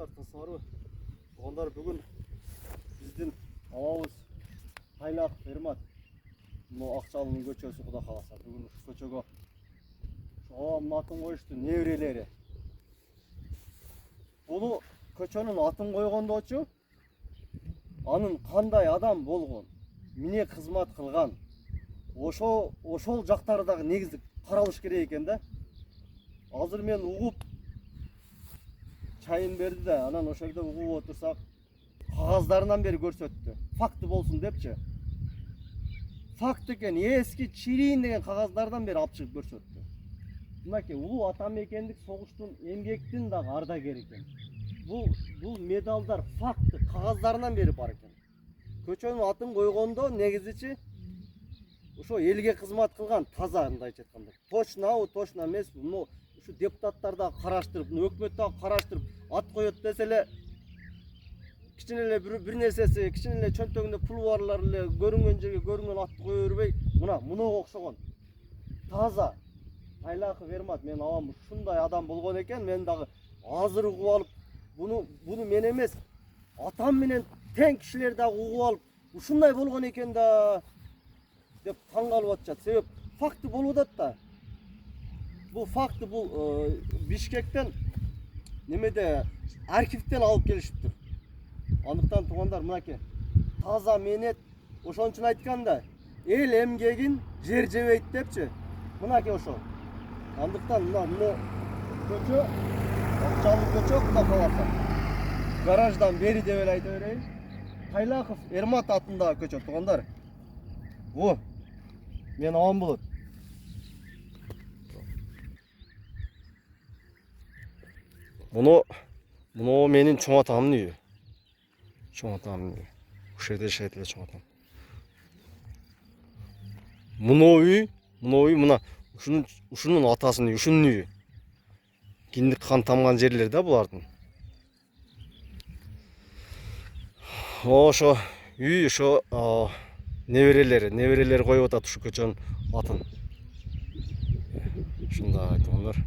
туугандар, тынсыңарбы? Туугандар, бүгүн биздин абабыз Тайлак Эрмат мына Акчалынын көчөсү Кудай кааласа. Бүгүн ушу көчөгө абабамдын атын коюшту неберелери. Бул көчөнүн атын койгондочу анын кандай адам болгон, эмне кызмат кылган, ошол жактары дагы негизи каралыш керек экен да. Азыр мен угуп чайын берди да, анан ошол жерде угуп отурсак, кагаздарынан бери көрсөттү. Факты болсун депчи. Факт экен, эски чирийин деген кагаздардан бери алып чыгып көрсөттү. Мынакей улуу ата мекендик согуштун эмгектин дагы ардагери экен. Бул медалдар факты кагаздарынан бери бар экен. Көчөнүн атын койгондо негизичи ошо элге кызмат кылган, таза мындайча айтканда. Точнабы, точно эмеспи? Муну ушу депутаттар да караштырып, өкмөт да караштырып, ат коет десе эле кичине эле бир нерсеси, кичине эле чөнтөгүндө пул барлар эле көрүнгөн жерге көрүнгөн атты кое бербей, мунага окшогон таза Тайлак Эрмат, менин абам ушундай адам болгон экен. Мен дагы азыр угуп алып, буну мен эмес, атам менен тең кишилер дагы угуп алып, ушундай болгон экен да деп таң калып атышат. Себеп факты болуп атат да. Бул факты Бишкектен немеде архивден алып келишиптир. Андыктан туугандар, мынакей таза менет, ошон үчүн айтканда эл эмгегин жер жебейт депчи. Мынакей ошол. Андыктан мына көчө, Акчалын көчө Кудай кааласа. Гараждан бери деп эле айта берейин. Тайлаков Эрмат атындагы көчө туугандар. О, мен абам болот. Муну менин чоң атамдын үйү. Чоң атамдын үйү. Ушул жерде жашайт эле чоң атам. Муну үй мына ушунун атасынын үйү, ушунун үйү. Киндик кан тамган жерлер да булардын. Ошо үй, ошо неберелери коюп атат ушу көчөнүн атын. Ушундай туугандар.